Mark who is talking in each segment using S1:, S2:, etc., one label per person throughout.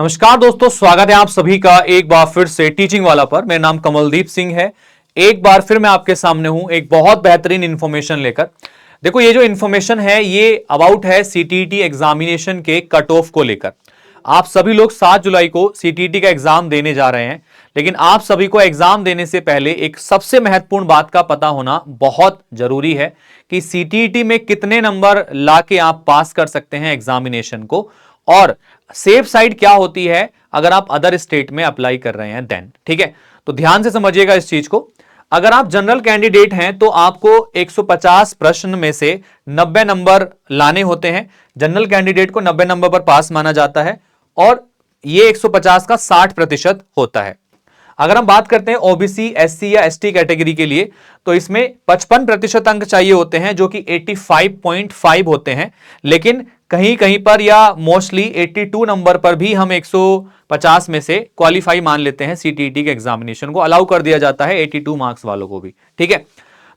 S1: नमस्कार दोस्तों, स्वागत है आप सभी का एक बार फिर से टीचिंग वाला पर। मेरा नाम कमलदीप सिंह है। एक बार फिर मैं आपके सामने हूं एक बहुत बेहतरीन इंफॉर्मेशन लेकर। देखो, ये जो इंफॉर्मेशन है ये अबाउट है सीटीईटी एग्जामिनेशन के कट ऑफ को लेकर। आप सभी लोग 7 जुलाई को सीटीईटी का एग्जाम देने जा रहे हैं, लेकिन आप सभी को एग्जाम देने से पहले एक सबसे महत्वपूर्ण बात का पता होना बहुत जरूरी है कि सीटीईटी में कितने नंबर लाके आप पास कर सकते हैं एग्जामिनेशन को, और सेफ साइड क्या होती है अगर आप अदर स्टेट में अप्लाई कर रहे हैं देन। ठीक है, तो ध्यान से समझिएगा इस चीज को। अगर आप जनरल कैंडिडेट हैं तो आपको 150 प्रश्न में से 90 नंबर लाने होते हैं। जनरल कैंडिडेट को 90 नंबर पर पास माना जाता है और ये 150 का 60% होता है। अगर हम बात करते हैं ओबीसी, एससी या एसटी कैटेगरी के लिए, तो इसमें 55% अंक चाहिए होते हैं, जो कि 85.5 होते हैं। लेकिन कहीं कहीं पर या मोस्टली 82 नंबर पर भी हम 150 में से क्वालिफाई मान लेते हैं। सीटीईटी के एग्जामिनेशन को अलाउ कर दिया जाता है 82 मार्क्स वालों को भी। ठीक है,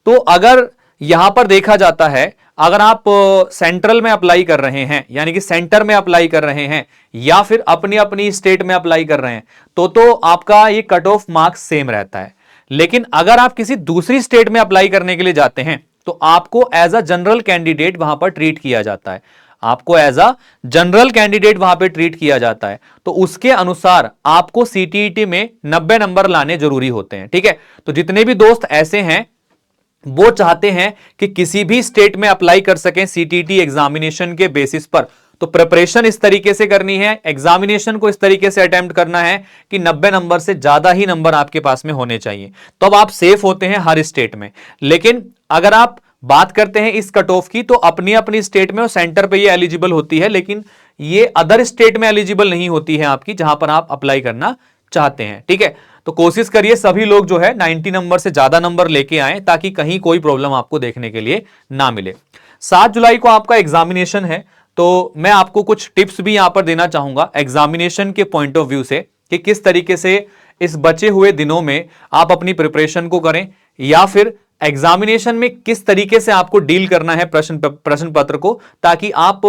S1: तो अगर यहां पर देखा जाता है, अगर आप सेंट्रल में अप्लाई कर रहे हैं, यानी कि सेंटर में अप्लाई कर रहे हैं, या फिर अपनी अपनी स्टेट में अप्लाई कर रहे हैं, तो आपका ये कट ऑफ मार्क्स सेम रहता है। लेकिन अगर आप किसी दूसरी स्टेट में अप्लाई करने के लिए जाते हैं तो आपको एज अ जनरल कैंडिडेट वहां पर ट्रीट किया जाता है। आपको एज अ जनरल कैंडिडेट वहां पे ट्रीट किया जाता है, तो उसके अनुसार आपको सीटीईटी में 90 नंबर लाने जरूरी होते हैं। ठीक है, तो जितने भी दोस्त ऐसे हैं वो चाहते हैं कि किसी भी स्टेट में अप्लाई कर सकें सीटीईटी एग्जामिनेशन के बेसिस पर, तो प्रिपरेशन इस तरीके से करनी है, एग्जामिनेशन को इस तरीके से अटेम्प्ट करना है कि 90 नंबर से ज्यादा ही नंबर आपके पास में होने चाहिए, तो अब आप सेफ होते हैं हर स्टेट में। लेकिन अगर आप बात करते हैं इस कट ऑफ की, तो अपनी अपनी स्टेट में और सेंटर पे ये एलिजिबल होती है, लेकिन ये अदर स्टेट में एलिजिबल नहीं होती है आपकी, जहां पर आप अप्लाई करना चाहते हैं। ठीक है, तो कोशिश करिए सभी लोग जो है 90 नंबर से ज्यादा नंबर लेके आए, ताकि कहीं कोई प्रॉब्लम आपको देखने के लिए ना मिले। 7 जुलाई को आपका एग्जामिनेशन है, तो मैं आपको कुछ टिप्स भी यहां पर देना चाहूंगा एग्जामिनेशन के पॉइंट ऑफ व्यू से, कि किस तरीके से इस बचे हुए दिनों में आप अपनी प्रिपरेशन को करें, या फिर एग्जामिनेशन में किस तरीके से आपको डील करना है प्रश्न पत्र को, ताकि आप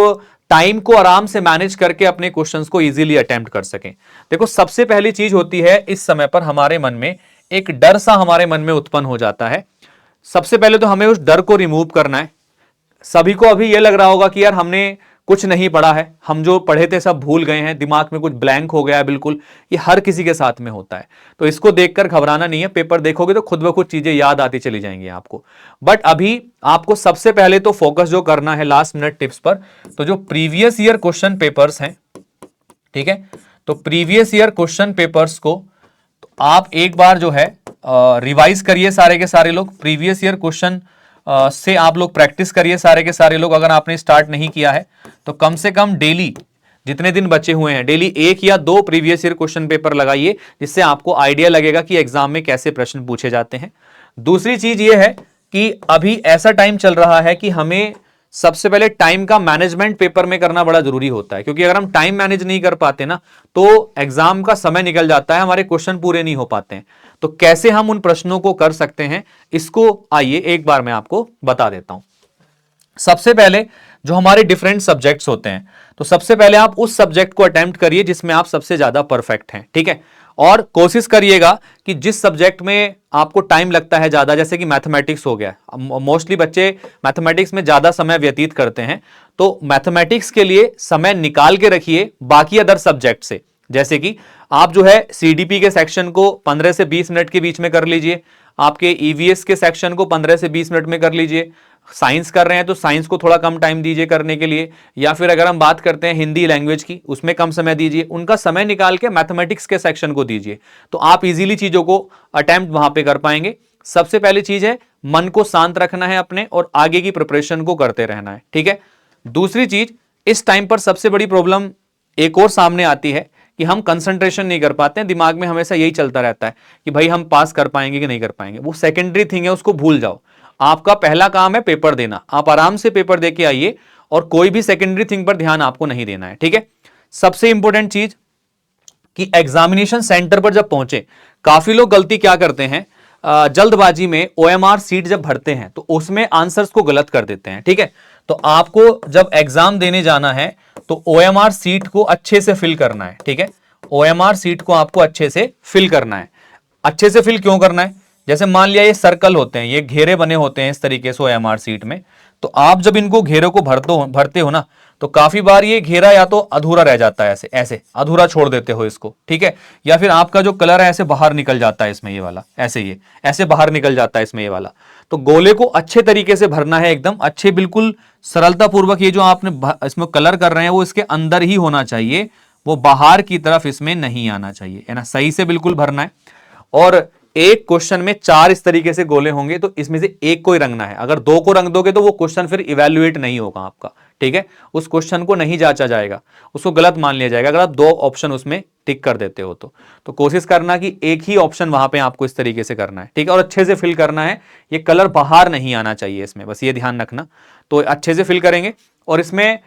S1: टाइम को आराम से मैनेज करके अपने क्वेश्चंस को इजीली अटेम्प्ट कर सकें। देखो, सबसे पहली चीज होती है इस समय पर हमारे मन में एक डर सा हमारे मन में उत्पन्न हो जाता है। सबसे पहले तो हमें उस डर को रिमूव करना है। सभी को अभी यह लग रहा होगा कि यार हमने कुछ नहीं पढ़ा है, हम जो पढ़े थे सब भूल गए हैं, दिमाग में कुछ ब्लैंक हो गया है बिल्कुल। ये हर किसी के साथ में होता है, तो इसको देखकर घबराना नहीं है। पेपर देखोगे तो खुद ब खुद चीजें याद आती चली जाएंगी आपको। बट अभी आपको सबसे पहले तो फोकस जो करना है लास्ट मिनट टिप्स पर, तो जो प्रीवियस ईयर क्वेश्चन पेपर्स हैं, ठीक है, तो प्रीवियस ईयर क्वेश्चन पेपर्स को तो आप एक बार जो है रिवाइज करिए सारे के सारे लोग। प्रीवियस ईयर क्वेश्चन से आप लोग प्रैक्टिस करिए सारे के सारे लोग। अगर आपने स्टार्ट नहीं किया है तो कम से कम डेली, जितने दिन बचे हुए हैं, डेली 1 या 2 प्रीवियस ईयर क्वेश्चन पेपर लगाइए, जिससे आपको आइडिया लगेगा कि एग्जाम में कैसे प्रश्न पूछे जाते हैं। दूसरी चीज ये है कि अभी ऐसा टाइम चल रहा है कि हमें सबसे पहले टाइम का मैनेजमेंट पेपर में करना बड़ा जरूरी होता है, क्योंकि अगर हम टाइम मैनेज नहीं कर पाते ना, तो एग्जाम का समय निकल जाता है, हमारे क्वेश्चन पूरे नहीं हो पाते हैं। तो कैसे हम उन प्रश्नों को कर सकते हैं, इसको आइए एक बार मैं आपको बता देता हूं। सबसे पहले जो हमारे डिफरेंट सब्जेक्ट्स होते हैं, तो सबसे पहले आप उस सब्जेक्ट को अटेम्प्ट करिए जिसमें आप सबसे ज्यादा परफेक्ट हैं। ठीक है, और कोशिश करिएगा कि जिस सब्जेक्ट में आपको टाइम लगता है ज्यादा, जैसे कि मैथमेटिक्स हो गया, मोस्टली बच्चे मैथमेटिक्स में ज्यादा समय व्यतीत करते हैं, तो मैथमेटिक्स के लिए समय निकाल के रखिए बाकी अदर सब्जेक्ट से। जैसे कि आप जो है सीडीपी के सेक्शन को 15 से 20 मिनट के बीच में कर लीजिए, आपके ईवीएस के सेक्शन को 15 से 20 मिनट में कर लीजिए। साइंस कर रहे हैं तो साइंस को थोड़ा कम टाइम दीजिए करने के लिए, या फिर अगर हम बात करते हैं हिंदी लैंग्वेज की, उसमें कम समय दीजिए। उनका समय निकाल के मैथमेटिक्स के सेक्शन को दीजिए, तो आप इजीली चीजों को अटेम्प्ट वहां पे कर पाएंगे। सबसे पहली चीज है मन को शांत रखना है अपने, और आगे की प्रिपरेशन को करते रहना है। ठीक है, दूसरी चीज, इस टाइम पर सबसे बड़ी प्रॉब्लम एक और सामने आती है कि हम कंसंट्रेशन नहीं कर पाते हैं। दिमाग में हमेशा यही चलता रहता है कि भाई हम पास कर पाएंगे कि नहीं कर पाएंगे। वो सेकेंडरी थिंग है, उसको भूल जाओ। आपका पहला काम है पेपर देना। आप आराम से पेपर देके आइए, और कोई भी सेकेंडरी थिंग पर ध्यान आपको नहीं देना है। ठीक है, सबसे इंपॉर्टेंट चीज कि एग्जामिनेशन सेंटर पर जब पहुंचे, काफी लोग गलती क्या करते हैं, जल्दबाजी में ओएमआर सीट जब भरते हैं तो उसमें आंसर्स को गलत कर देते हैं। ठीक है, तो आपको जब एग्जाम देने जाना है तो ओएमआर सीट को अच्छे से फिल करना है। ठीक है, OMR सीट को आपको अच्छे से फिल करना है। अच्छे से फिल क्यों करना है? जैसे मान लिया ये सर्कल होते हैं, ये घेरे बने होते हैं इस तरीके से OMR सीट में, तो आप जब इनको घेरे को भरते हो ना, तो काफी बार ये घेरा या तो अधूरा रह जाता है, ऐसे ऐसे अधूरा छोड़ देते हो इसको, ठीक है, या फिर आपका जो कलर है ऐसे बाहर निकल जाता है इसमें, ये वाला ऐसे, ये ऐसे बाहर निकल जाता है इसमें ये वाला। तो गोले को अच्छे तरीके से भरना है, एकदम अच्छे, बिल्कुल सरलता पूर्वक। ये जो आपने इसमें कलर कर रहे हैं वो इसके अंदर ही होना चाहिए, वो बाहर की तरफ इसमें नहीं आना चाहिए, है ना, सही से बिल्कुल भरना है। और एक क्वेश्चन में 4 इस तरीके से गोले होंगे, तो इसमें से एक को ही रंगना है। अगर 2 को रंग दोगे तो वो क्वेश्चन फिर इवेल्युएट नहीं होगा आपका, ठीक है, उस क्वेश्चन को नहीं जांचा जाएगा, उसको गलत मान लिया जाएगा अगर आप 2 ऑप्शन उसमें टिक कर देते हो तो कोशिश करना कि एक ही ऑप्शन वहां पे आपको इस तरीके से करना है, ठीक है, और अच्छे से फिल करना है। ये कलर बाहर नहीं आना चाहिए इसमें, बस ये ध्यान रखना। तो अच्छे से फिल करेंगे। और इसमें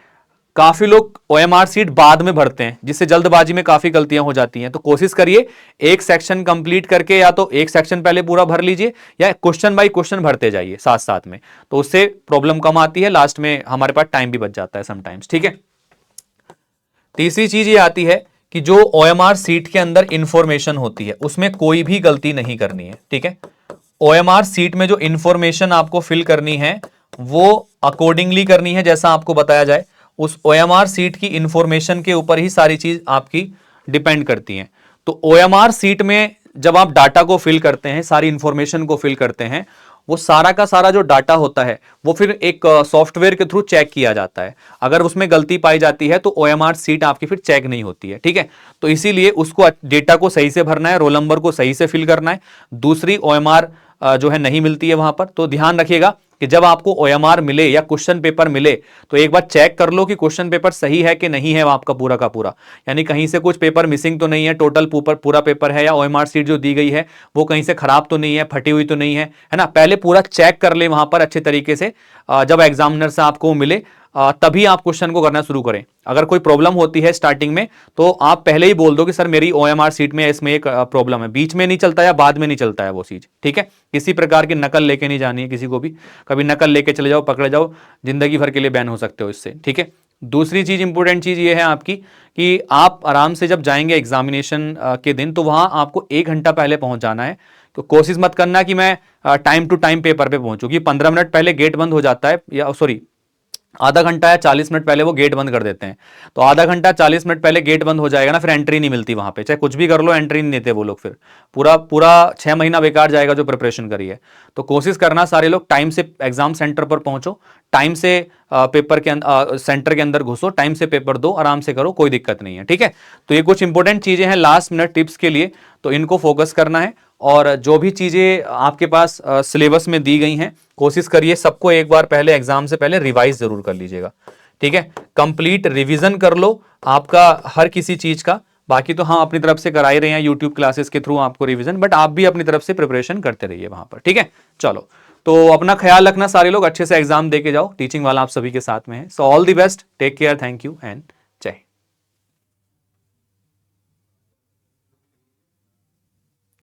S1: काफी लोग OMR सीट बाद में भरते हैं, जिससे जल्दबाजी में काफी गलतियां हो जाती हैं। तो कोशिश करिए एक सेक्शन कंप्लीट करके या तो एक सेक्शन पहले पूरा भर लीजिए, या क्वेश्चन बाय क्वेश्चन भरते जाइए साथ साथ में, तो उससे प्रॉब्लम कम आती है, लास्ट में हमारे पास टाइम भी बच जाता है समटाइम्स, ठीक है। तीसरी चीज ये आती है कि जो OMR सीट के अंदर इंफॉर्मेशन होती है उसमें कोई भी गलती नहीं करनी है, ठीक है। OMR सीट में जो इंफॉर्मेशन आपको फिल करनी है वो अकॉर्डिंगली करनी है, जैसा आपको बताया जाए। उस OMR सीट की इंफॉर्मेशन के ऊपर ही सारी चीज आपकी डिपेंड करती है। तो OMR सीट में जब आप डाटा को फिल करते हैं, सारी इंफॉर्मेशन को फिल करते हैं, वो सारा का सारा जो डाटा होता है वो फिर एक सॉफ्टवेयर के थ्रू चेक किया जाता है। अगर उसमें गलती पाई जाती है तो OMR सीट आपकी फिर चेक नहीं होती है, ठीक है। तो इसीलिए उसको डेटा को सही से भरना है, रोल नंबर को सही से फिल करना है। दूसरी OMR जो है नहीं मिलती है वहां पर, तो ध्यान रखिएगा कि जब आपको OMR मिले या क्वेश्चन पेपर मिले तो एक बार चेक कर लो कि क्वेश्चन पेपर सही है कि नहीं है आपका पूरा का पूरा, यानी कहीं से कुछ पेपर मिसिंग तो नहीं है, टोटल पूरा पेपर है, या OMR सीट जो दी गई है वो कहीं से खराब तो नहीं है, फटी हुई तो नहीं है ना। पहले पूरा चेक कर ले वहां पर अच्छे तरीके से, जब एग्जामिनर से आपको मिले तभी आप क्वेश्चन को करना शुरू करें। अगर कोई प्रॉब्लम होती है स्टार्टिंग में तो आप पहले ही बोल दो कि सर मेरी OMR सीट में इसमें एक प्रॉब्लम है, बीच में नहीं चलता या बाद में नहीं चलता है वो चीज, ठीक है। किसी प्रकार की नकल लेके नहीं जानी है किसी को भी, कभी नकल लेके चले जाओ पकड़े जाओ, जिंदगी भर के लिए बैन हो सकते हो इससे, ठीक है। दूसरी चीज, इंपॉर्टेंट चीज ये है आपकी कि आप आराम से जब जाएंगे एग्जामिनेशन के दिन तो वहां आपको 1 घंटा पहले पहुंच जाना है। तो कोशिश मत करना कि मैं टाइम टू टाइम पेपर पे पहुंचूँ, कि 15 मिनट पहले गेट बंद हो जाता है, या सॉरी आधा घंटा या 40 मिनट पहले वो गेट बंद कर देते हैं। तो आधा घंटा 40 मिनट पहले गेट बंद हो जाएगा ना, फिर एंट्री नहीं मिलती वहां पे, चाहे कुछ भी कर लो एंट्री नहीं देते वो लोग, फिर पूरा पूरा 6 महीना बेकार जाएगा जो प्रिपरेशन करी है। तो कोशिश करना सारे लोग टाइम से एग्जाम सेंटर पर पहुंचो, टाइम से पेपर के सेंटर के अंदर घुसो, टाइम से पेपर दो, आराम से करो, कोई दिक्कत नहीं है, ठीक है। तो ये कुछ इंपॉर्टेंट चीजें हैं लास्ट मिनट टिप्स के लिए, तो इनको फोकस करना है। और जो भी चीजें आपके पास सिलेबस में दी गई हैं कोशिश करिए सबको एक बार पहले एग्जाम से पहले रिवाइज जरूर कर लीजिएगा, ठीक है। कंप्लीट रिवीजन कर लो आपका हर किसी चीज का। बाकी तो हम अपनी तरफ से करा ही रहे हैं यूट्यूब क्लासेस के थ्रू आपको रिवीजन, बट आप भी अपनी तरफ से प्रिपरेशन करते रहिए वहां पर, ठीक है। चलो, तो अपना ख्याल रखना सारे लोग, अच्छे से एग्जाम दे के जाओ, टीचिंग वाला आप सभी के साथ में है। So all the best, take care, thank you and